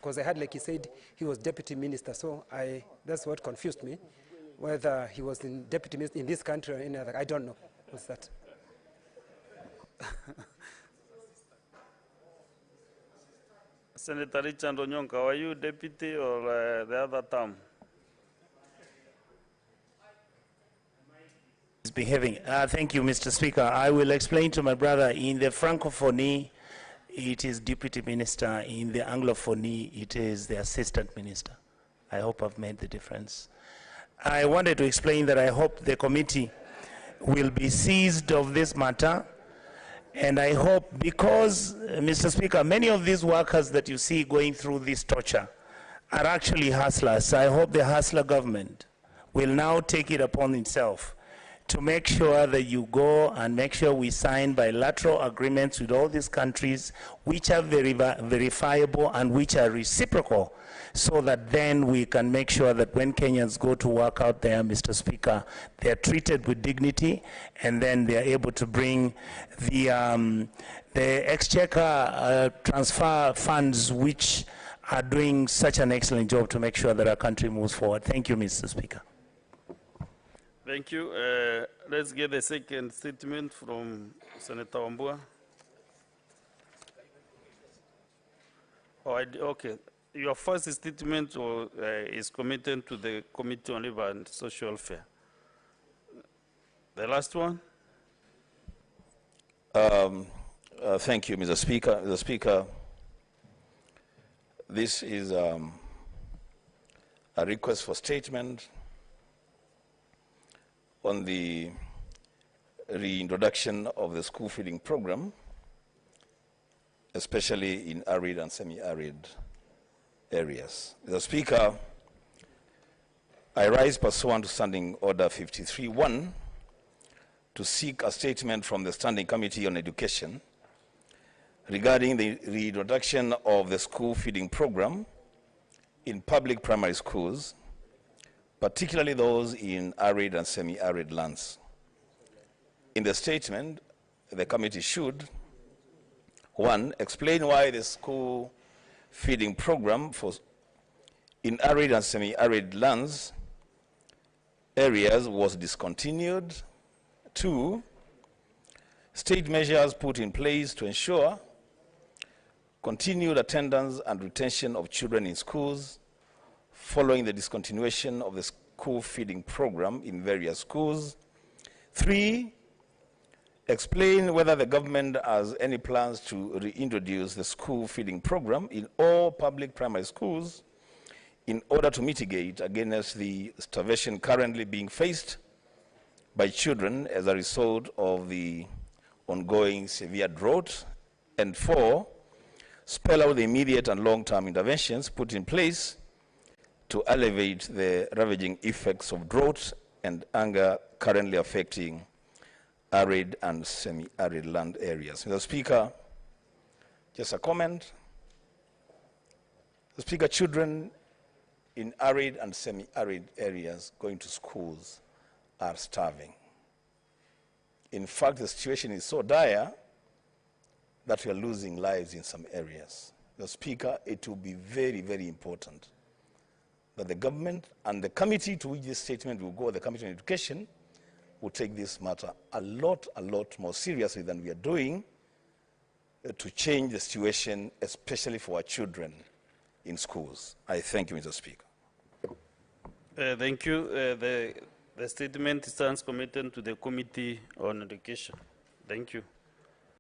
Because I had, like he said, he was deputy minister, so that's what confused me, whether he was in deputy minister in this country or any other. I don't know. What's that? Senator Richard Onyonka, were you deputy or the other term? Behaving. Thank you, Mr. Speaker. I will explain to my brother. In the Francophonie, it is deputy minister. In the Anglophonie, it is the assistant minister. I hope I've made the difference. I wanted to explain that I hope the committee will be seized of this matter. And I hope, because, Mr. Speaker, many of these workers that you see going through this torture are actually hustlers. I hope the hustler government will now take it upon itself to make sure that you go and make sure we sign bilateral agreements with all these countries which are verifiable and which are reciprocal, so that then we can make sure that when Kenyans go to work out there, Mr. Speaker, they're treated with dignity, and then they're able to bring the exchequer transfer funds which are doing such an excellent job to make sure that our country moves forward. Thank you, Mr. Speaker. Thank you. Let's get the second statement from Senator Wambua. Okay. Your first statement is committed to the Committee on Labor and Social Welfare. The last one? Thank you, Mr. Speaker. Mr. Speaker, this is a request for statement on the reintroduction of the school feeding program, especially in arid and semi-arid areas. Mr. Speaker, I rise pursuant to Standing Order 53.1 to seek a statement from the Standing Committee on Education regarding the reintroduction of the school feeding program in public primary schools, particularly those in arid and semi-arid lands. In the statement, the committee should, 1, explain why the school feeding program in arid and semi-arid lands areas was discontinued. 2, state measures put in place to ensure continued attendance and retention of children in schools following the discontinuation of the school feeding program in various schools. 3, explain whether the government has any plans to reintroduce the school feeding program in all public primary schools in order to mitigate against the starvation currently being faced by children as a result of the ongoing severe drought. And 4, spell out the immediate and long-term interventions put in place to alleviate the ravaging effects of drought and hunger currently affecting arid and semi-arid land areas. Mr. Speaker, just a comment. Mr. Speaker, children in arid and semi-arid areas going to schools are starving. In fact, the situation is so dire that we are losing lives in some areas. Mr. Speaker, it will be very, very important that the government and the committee to which this statement will go, the Committee on Education, will take this matter a lot more seriously than we are doing to change the situation, especially for our children in schools. I thank you, Mr. Speaker. Thank you. The statement stands committed to the Committee on Education. Thank you.